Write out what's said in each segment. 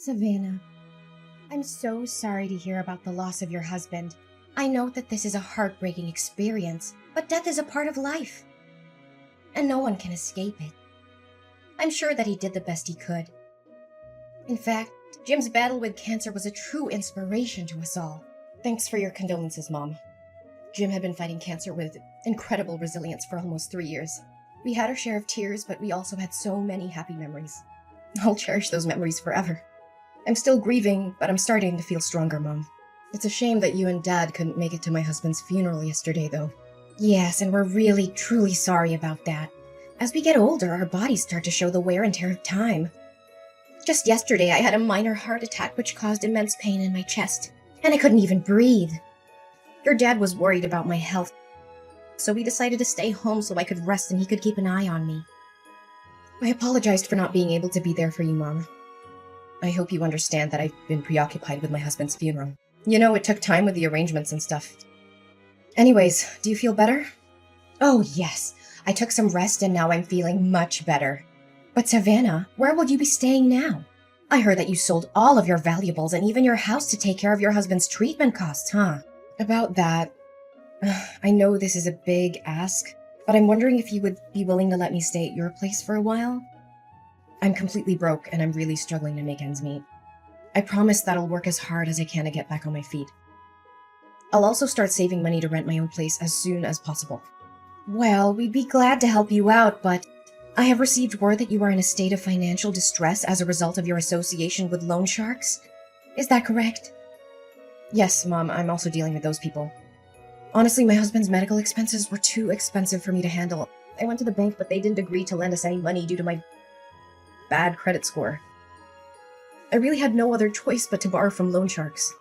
Savannah, I'm so sorry to hear about the loss of your husband. I know that this is a heartbreaking experience, but death is a part of life, and no one can escape it. I'm sure that he did the best he could. In fact, Jim's battle with cancer was a true inspiration to us all. Thanks for your condolences, Mom. Jim had been fighting cancer with incredible resilience for almost 3 years. We had our share of tears, but we also had so many happy memories. I'll cherish those memories forever. I'm still grieving, but I'm starting to feel stronger, Mom. It's a shame that you and Dad couldn't make it to my husband's funeral yesterday, though. Yes, and we're really, truly sorry about that. As we get older, our bodies start to show the wear and tear of time. Just yesterday, I had a minor heart attack which caused immense pain in my chest, and I couldn't even breathe. Your dad was worried about my health, so we decided to stay home so I could rest and he could keep an eye on me. I apologized for not being able to be there for you, Mom. I hope you understand that I've been preoccupied with my husband's funeral. You know, it took time with the arrangements and stuff. Anyways, do you feel better? Oh, yes. I took some rest and now I'm feeling much better. But Savannah, where will you be staying now? I heard that you sold all of your valuables and even your house to take care of your husband's treatment costs, huh? About that, I know this is a big ask, but I'm wondering if you would be willing to let me stay at your place for a while? I'm completely broke and I'm really struggling to make ends meet. I promise that I'll work as hard as I can to get back on my feet. I'll also start saving money to rent my own place as soon as possible. Well, we'd be glad to help you out, but I have received word that you are in a state of financial distress as a result of your association with loan sharks. Is that correct? Yes, Mom, I'm also dealing with those people. Honestly, my husband's medical expenses were too expensive for me to handle. I went to the bank, but they didn't agree to lend us any money due to my bad credit score. I really had no other choice but to borrow from loan sharks.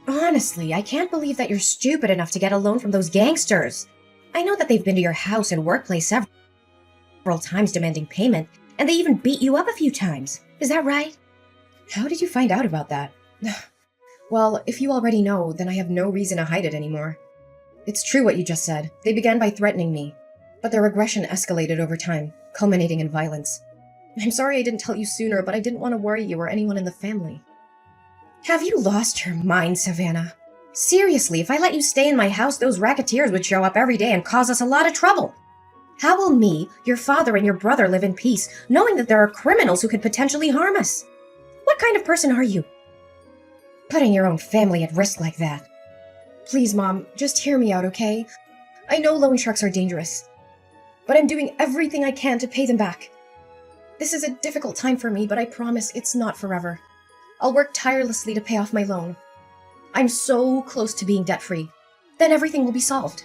Honestly, I can't believe that you're stupid enough to get a loan from those gangsters. I know that they've been to your house and workplace several times demanding payment, and they even beat you up a few times. Is that right? How did you find out about that? Well, if you already know, then I have no reason to hide it anymore. It's true what you just said. They began by threatening me, but their aggression escalated over time, culminating in violence. I'm sorry I didn't tell you sooner, but I didn't want to worry you or anyone in the family. Have you lost your mind, Savannah? Seriously, if I let you stay in my house, those racketeers would show up every day and cause us a lot of trouble. How will me, your father, and your brother live in peace, knowing that there are criminals who could potentially harm us? What kind of person are you? Putting your own family at risk like that. Please, Mom, just hear me out, okay? I know loan sharks are dangerous, but I'm doing everything I can to pay them back. This is a difficult time for me, but I promise it's not forever. I'll work tirelessly to pay off my loan. I'm so close to being debt-free. Then everything will be solved.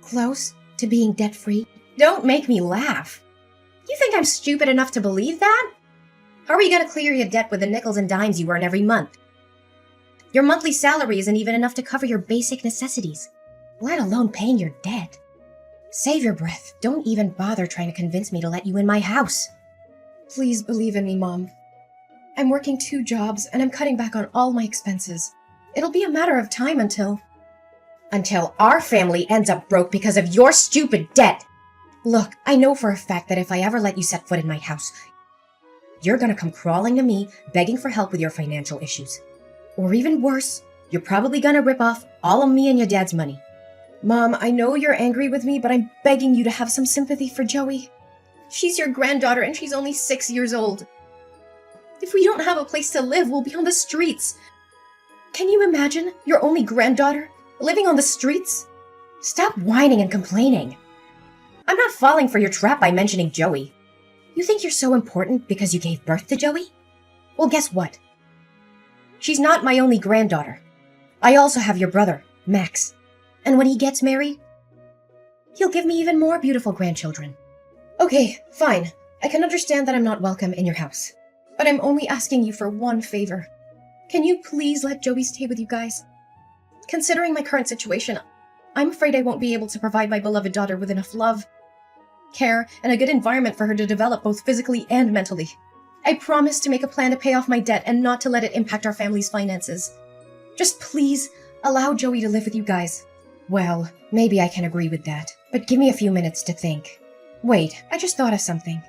Close to being debt-free? Don't make me laugh. You think I'm stupid enough to believe that? How are you going to clear your debt with the nickels and dimes you earn every month? Your monthly salary isn't even enough to cover your basic necessities, let alone paying your debt. Save your breath. Don't even bother trying to convince me to let you in my house. Please believe in me, Mom. I'm working 2 jobs and I'm cutting back on all my expenses. It'll be a matter of time until our family ends up broke because of your stupid debt. Look, I know for a fact that if I ever let you set foot in my house, you're gonna come crawling to me, begging for help with your financial issues. Or even worse, you're probably gonna rip off all of me and your dad's money. Mom, I know you're angry with me, but I'm begging you to have some sympathy for Joey. She's your granddaughter and she's only 6 years old. If we don't have a place to live, we'll be on the streets. Can you imagine your only granddaughter living on the streets? Stop whining and complaining. I'm not falling for your trap by mentioning Joey. You think you're so important because you gave birth to Joey? Well, guess what? She's not my only granddaughter. I also have your brother, Max. And when he gets married, he'll give me even more beautiful grandchildren. Okay, fine. I can understand that I'm not welcome in your house. But I'm only asking you for one favor. Can you please let Joey stay with you guys? Considering my current situation, I'm afraid I won't be able to provide my beloved daughter with enough love, care, and a good environment for her to develop both physically and mentally. I promise to make a plan to pay off my debt and not to let it impact our family's finances. Just please allow Joey to live with you guys. Well, maybe I can agree with that, but give me a few minutes to think. Wait, I just thought of something.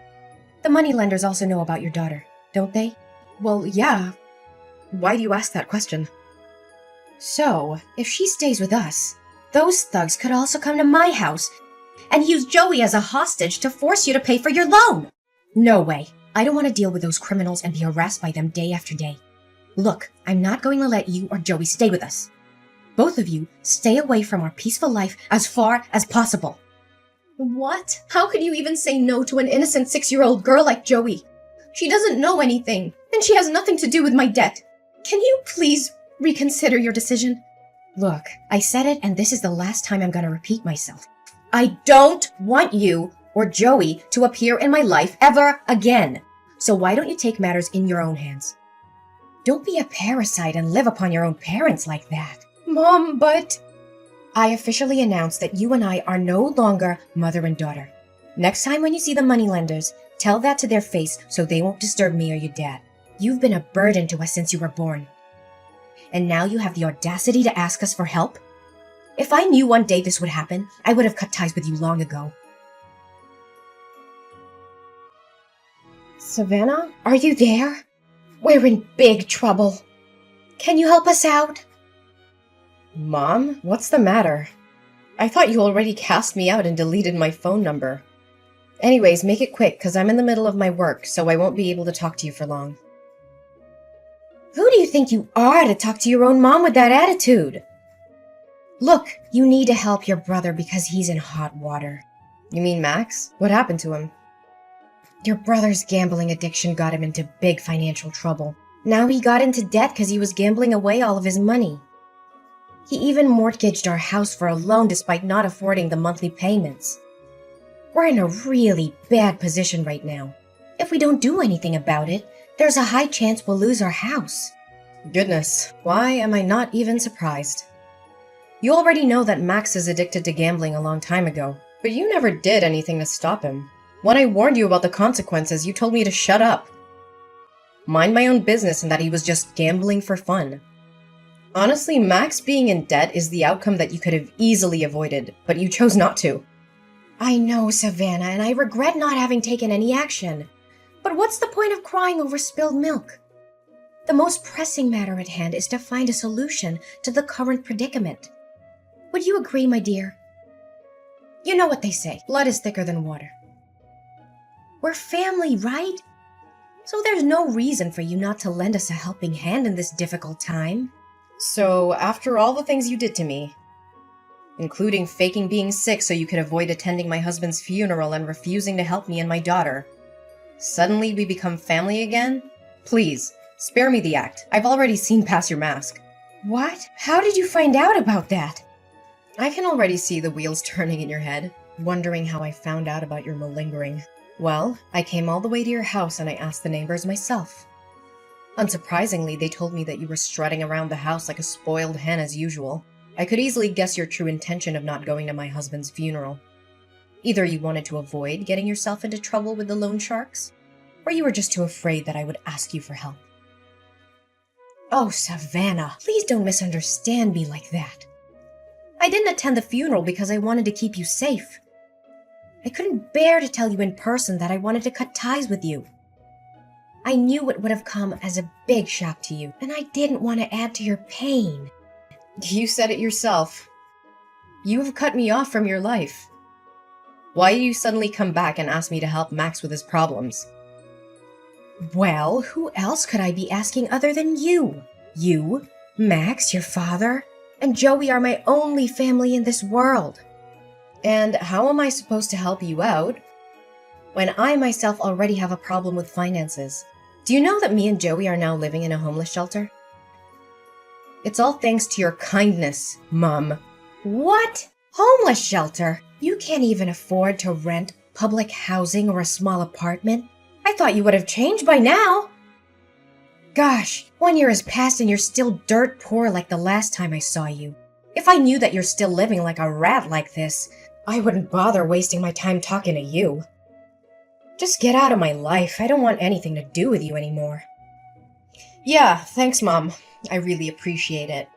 The moneylenders also know about your daughter, don't they? Well, yeah. Why do you ask that question? So, if she stays with us, those thugs could also come to my house and use Joey as a hostage to force you to pay for your loan. No way. I don't want to deal with those criminals and be harassed by them day after day. Look, I'm not going to let you or Joey stay with us. Both of you stay away from our peaceful life as far as possible. What? How could you even say no to an innocent 6-year-old girl like Joey? She doesn't know anything, and she has nothing to do with my debt. Can you please reconsider your decision? Look, I said it, and this is the last time I'm going to repeat myself. I don't want you or Joey to appear in my life ever again. So why don't you take matters in your own hands? Don't be a parasite and live upon your own parents like that. Mom, but... I officially announce that you and I are no longer mother and daughter. Next time when you see the moneylenders, tell that to their face so they won't disturb me or your dad. You've been a burden to us since you were born. And now you have the audacity to ask us for help? If I knew one day this would happen, I would have cut ties with you long ago. Savannah, are you there? We're in big trouble. Can you help us out? Mom, what's the matter? I thought you already cast me out and deleted my phone number. Anyways, make it quick, because I'm in the middle of my work, so I won't be able to talk to you for long. Who do you think you are to talk to your own mom with that attitude? Look, you need to help your brother because he's in hot water. You mean Max? What happened to him? Your brother's gambling addiction got him into big financial trouble. Now he got into debt because he was gambling away all of his money. He even mortgaged our house for a loan despite not affording the monthly payments. We're in a really bad position right now. If we don't do anything about it, there's a high chance we'll lose our house. Goodness, why am I not even surprised? You already know that Max is addicted to gambling a long time ago, but you never did anything to stop him. When I warned you about the consequences, you told me to shut up. Mind my own business and that he was just gambling for fun. Honestly, Max being in debt is the outcome that you could have easily avoided, but you chose not to. I know, Savannah, and I regret not having taken any action. But what's the point of crying over spilled milk? The most pressing matter at hand is to find a solution to the current predicament. Would you agree, my dear? You know what they say, blood is thicker than water. We're family, right? So there's no reason for you not to lend us a helping hand in this difficult time. So, after all the things you did to me, including faking being sick so you could avoid attending my husband's funeral and refusing to help me and my daughter, suddenly we become family again? Please, spare me the act. I've already seen past your mask. What? How did you find out about that? I can already see the wheels turning in your head, wondering how I found out about your malingering. Well, I came all the way to your house and I asked the neighbors myself. Unsurprisingly, they told me that you were strutting around the house like a spoiled hen as usual. I could easily guess your true intention of not going to my husband's funeral. Either you wanted to avoid getting yourself into trouble with the loan sharks, or you were just too afraid that I would ask you for help. Oh, Savannah, please don't misunderstand me like that. I didn't attend the funeral because I wanted to keep you safe. I couldn't bear to tell you in person that I wanted to cut ties with you. I knew it would have come as a big shock to you, and I didn't want to add to your pain. You said it yourself. You have cut me off from your life. Why do you suddenly come back and ask me to help Max with his problems? Well, who else could I be asking other than you? You, Max, your father, and Joey are my only family in this world. And how am I supposed to help you out when I myself already have a problem with finances? Do you know that me and Joey are now living in a homeless shelter? It's all thanks to your kindness, Mum. What? Homeless shelter? You can't even afford to rent public housing or a small apartment? I thought you would have changed by now. Gosh, 1 year has passed and you're still dirt poor like the last time I saw you. If I knew that you're still living like a rat like this, I wouldn't bother wasting my time talking to you. Just get out of my life. I don't want anything to do with you anymore. Yeah, thanks, Mom. I really appreciate it.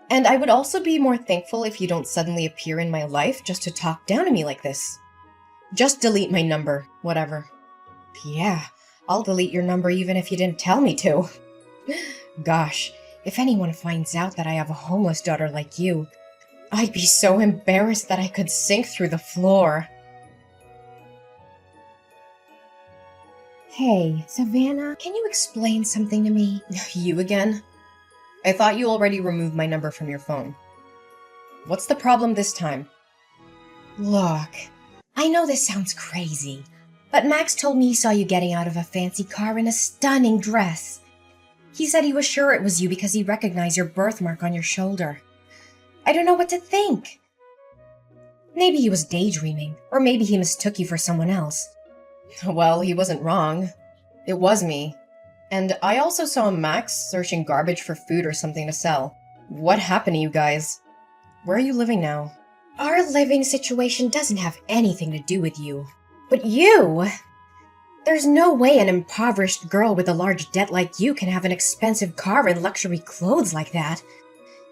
And I would also be more thankful if you don't suddenly appear in my life just to talk down to me like this. Just delete my number, whatever. Yeah, I'll delete your number even if you didn't tell me to. Gosh, if anyone finds out that I have a homeless daughter like you, I'd be so embarrassed that I could sink through the floor. Hey, Savannah, can you explain something to me? You again? I thought you already removed my number from your phone. What's the problem this time? Look, I know this sounds crazy, but Max told me he saw you getting out of a fancy car in a stunning dress. He said he was sure it was you because he recognized your birthmark on your shoulder. I don't know what to think. Maybe he was daydreaming, or maybe he mistook you for someone else. Well, he wasn't wrong. It was me. And I also saw Max searching garbage for food or something to sell. What happened to you guys? Where are you living now? Our living situation doesn't have anything to do with you. But you? There's no way an impoverished girl with a large debt like you can have an expensive car and luxury clothes like that.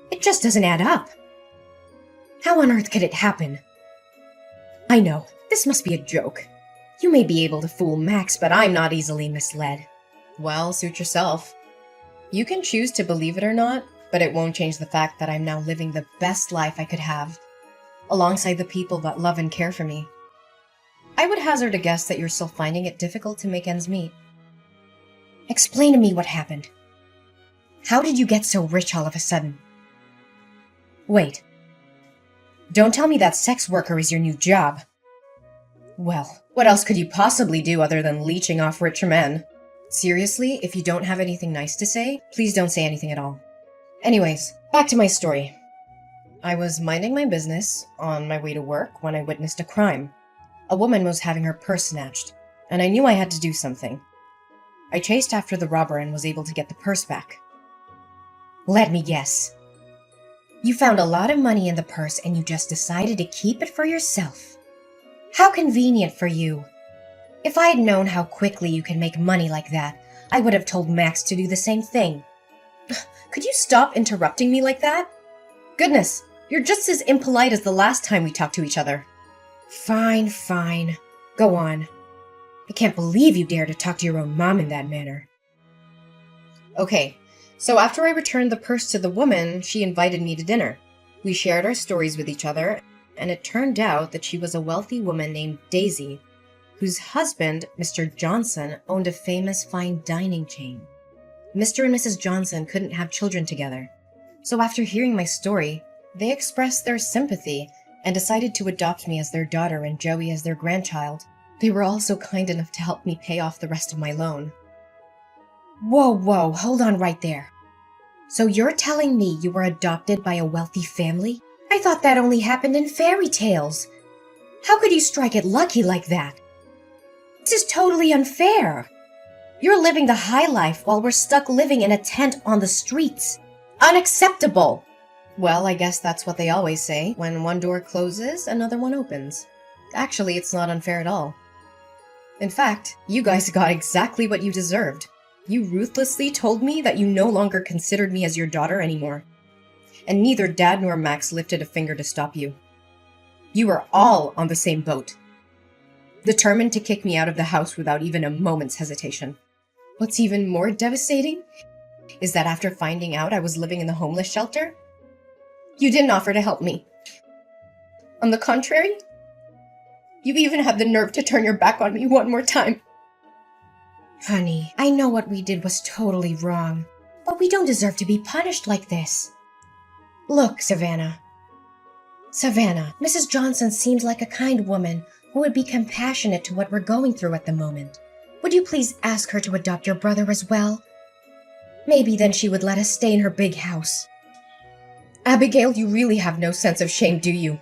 It just doesn't add up. How on earth could it happen? I know, this must be a joke. You may be able to fool Max, but I'm not easily misled. Well, suit yourself. You can choose to believe it or not, but it won't change the fact that I'm now living the best life I could have, alongside the people that love and care for me. I would hazard a guess that you're still finding it difficult to make ends meet. Explain to me what happened. How did you get so rich all of a sudden? Wait. Don't tell me that sex worker is your new job. Well, what else could you possibly do other than leeching off richer men? Seriously, if you don't have anything nice to say, please don't say anything at all. Anyways, back to my story. I was minding my business on my way to work when I witnessed a crime. A woman was having her purse snatched, and I knew I had to do something. I chased after the robber and was able to get the purse back. Let me guess. You found a lot of money in the purse and you just decided to keep it for yourself. How convenient for you. If I had known how quickly you can make money like that, I would have told Max to do the same thing. Could you stop interrupting me like that? Goodness, you're just as impolite as the last time we talked to each other. Fine. Go on. I can't believe you dare to talk to your own mom in that manner. Okay, so after I returned the purse to the woman, she invited me to dinner. We shared our stories with each other, and it turned out that she was a wealthy woman named Daisy, whose husband, Mr. Johnson, owned a famous fine dining chain. Mr. and Mrs. Johnson couldn't have children together, so after hearing my story, they expressed their sympathy and decided to adopt me as their daughter and Joey as their grandchild. They were also kind enough to help me pay off the rest of my loan. Whoa, hold on right there. So you're telling me you were adopted by a wealthy family? I thought that only happened in fairy tales. How could you strike it lucky like that? This is totally unfair. You're living the high life while we're stuck living in a tent on the streets. Unacceptable! Well, I guess that's what they always say. When one door closes, another one opens. Actually, it's not unfair at all. In fact, you guys got exactly what you deserved. You ruthlessly told me that you no longer considered me as your daughter anymore. And neither Dad nor Max lifted a finger to stop you. You were all on the same boat, determined to kick me out of the house without even a moment's hesitation. What's even more devastating is that after finding out I was living in the homeless shelter, you didn't offer to help me. On the contrary, you even had the nerve to turn your back on me one more time. Honey, I know what we did was totally wrong, but we don't deserve to be punished like this. Look, Savannah, Mrs. Johnson seems like a kind woman who would be compassionate to what we're going through at the moment. Would you please ask her to adopt your brother as well? Maybe then she would let us stay in her big house. Abigail, you really have no sense of shame, do you?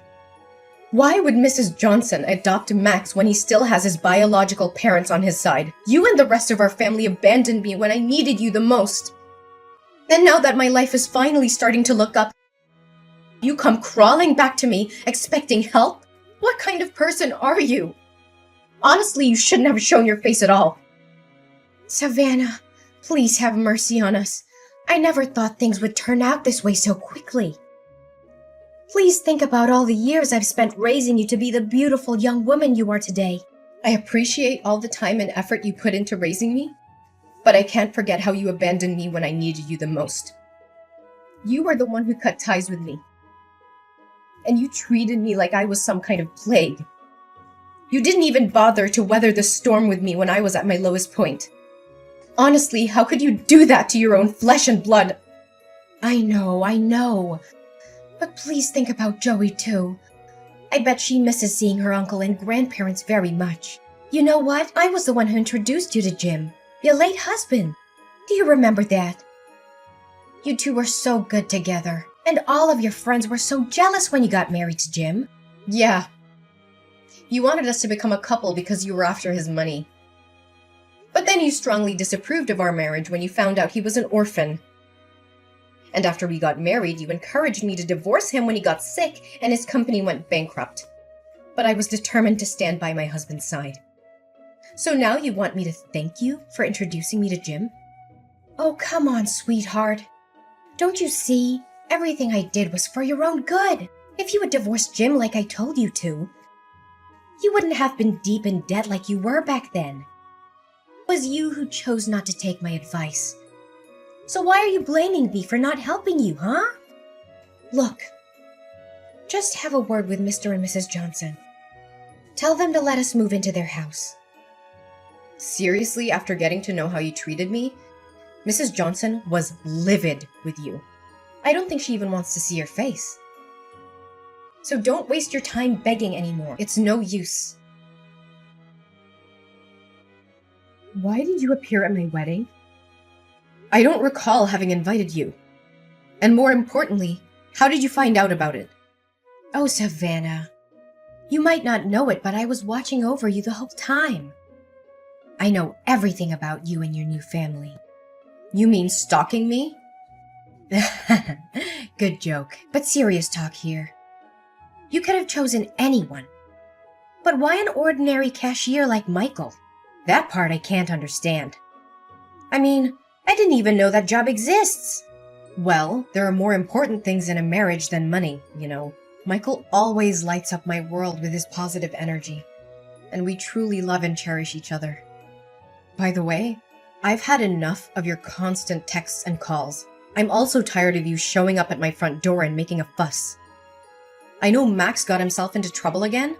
Why would Mrs. Johnson adopt Max when he still has his biological parents on his side? You and the rest of our family abandoned me when I needed you the most. And now that my life is finally starting to look up, you come crawling back to me, expecting help? What kind of person are you? Honestly, you shouldn't have shown your face at all. Savannah, please have mercy on us. I never thought things would turn out this way so quickly. Please think about all the years I've spent raising you to be the beautiful young woman you are today. I appreciate all the time and effort you put into raising me, but I can't forget how you abandoned me when I needed you the most. You were the one who cut ties with me. And you treated me like I was some kind of plague. You didn't even bother to weather the storm with me when I was at my lowest point. Honestly, how could you do that to your own flesh and blood? I know. But please think about Joey too. I bet she misses seeing her uncle and grandparents very much. You know what? I was the one who introduced you to Jim, your late husband. Do you remember that? You two were so good together, and all of your friends were so jealous when you got married to Jim. Yeah. You wanted us to become a couple because you were after his money. But then you strongly disapproved of our marriage when you found out he was an orphan. And after we got married, you encouraged me to divorce him when he got sick and his company went bankrupt. But I was determined to stand by my husband's side. So now you want me to thank you for introducing me to Jim? Oh, come on, sweetheart. Don't you see? Everything I did was for your own good. If you had divorced Jim like I told you to, you wouldn't have been deep in debt like you were back then. It was you who chose not to take my advice. So why are you blaming me for not helping you, huh? Look, just have a word with Mr. and Mrs. Johnson. Tell them to let us move into their house. Seriously, after getting to know how you treated me, Mrs. Johnson was livid with you. I don't think she even wants to see your face. So don't waste your time begging anymore. It's no use. Why did you appear at my wedding? I don't recall having invited you. And more importantly, how did you find out about it? Oh, Savannah. You might not know it, but I was watching over you the whole time. I know everything about you and your new family. You mean stalking me? Good joke, but serious talk here. You could have chosen anyone. But why an ordinary cashier like Michael? That part I can't understand. I mean, I didn't even know that job exists. Well, there are more important things in a marriage than money, you know. Michael always lights up my world with his positive energy, and we truly love and cherish each other. By the way, I've had enough of your constant texts and calls. I'm also tired of you showing up at my front door and making a fuss. I know Max got himself into trouble again,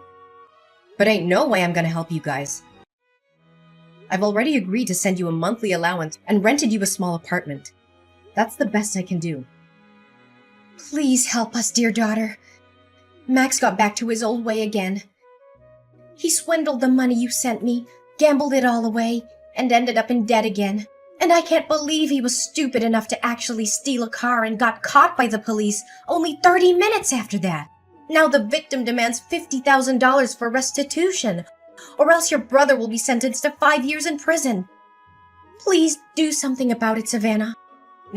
but ain't no way I'm gonna help you guys. I've already agreed to send you a monthly allowance and rented you a small apartment. That's the best I can do. Please help us, dear daughter. Max got back to his old way again. He swindled the money you sent me, gambled it all away, and ended up in debt again. And I can't believe he was stupid enough to actually steal a car and got caught by the police only 30 minutes after that. Now the victim demands $50,000 for restitution, or else your brother will be sentenced to 5 years in prison. Please do something about it, Savannah.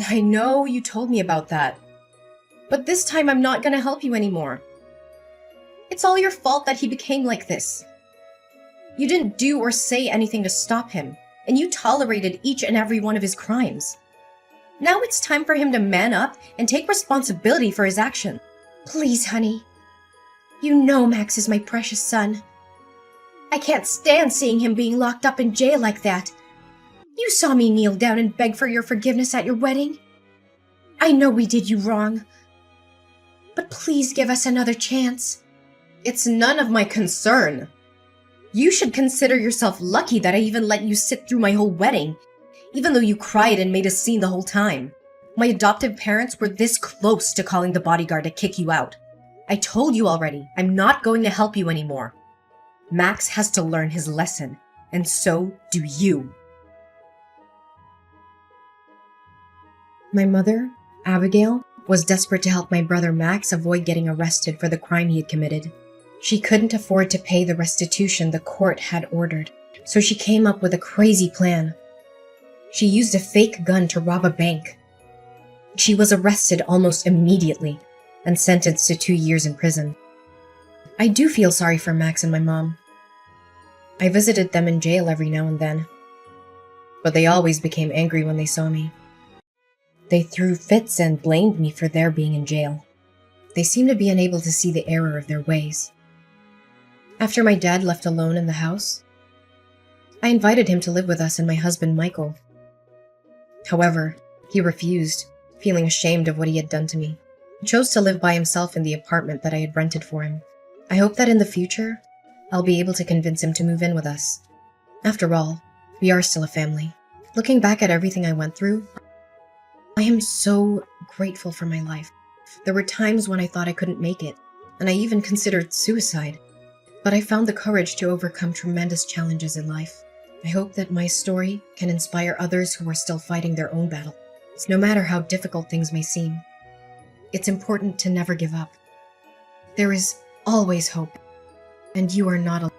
I know you told me about that, but this time I'm not gonna help you anymore. It's all your fault that he became like this. You didn't do or say anything to stop him, and you tolerated each and every one of his crimes. Now it's time for him to man up and take responsibility for his action. Please, honey. You know Max is my precious son. I can't stand seeing him being locked up in jail like that. You saw me kneel down and beg for your forgiveness at your wedding. I know we did you wrong. But please give us another chance. It's none of my concern. You should consider yourself lucky that I even let you sit through my whole wedding, even though you cried and made a scene the whole time. My adoptive parents were this close to calling the bodyguard to kick you out. I told you already, I'm not going to help you anymore. Max has to learn his lesson, and so do you. My mother, Abigail, was desperate to help my brother Max avoid getting arrested for the crime he had committed. She couldn't afford to pay the restitution the court had ordered, so she came up with a crazy plan. She used a fake gun to rob a bank. She was arrested almost immediately and sentenced to 2 years in prison. I do feel sorry for Max and my mom. I visited them in jail every now and then, but they always became angry when they saw me. They threw fits and blamed me for their being in jail. They seemed to be unable to see the error of their ways. After my dad left alone in the house, I invited him to live with us and my husband, Michael. However, he refused, feeling ashamed of what he had done to me. He chose to live by himself in the apartment that I had rented for him. I hope that in the future, I'll be able to convince him to move in with us. After all, we are still a family. Looking back at everything I went through, I am so grateful for my life. There were times when I thought I couldn't make it, and I even considered suicide. But I found the courage to overcome tremendous challenges in life. I hope that my story can inspire others who are still fighting their own battle. No matter how difficult things may seem, it's important to never give up. There is always hope, and you are not alone.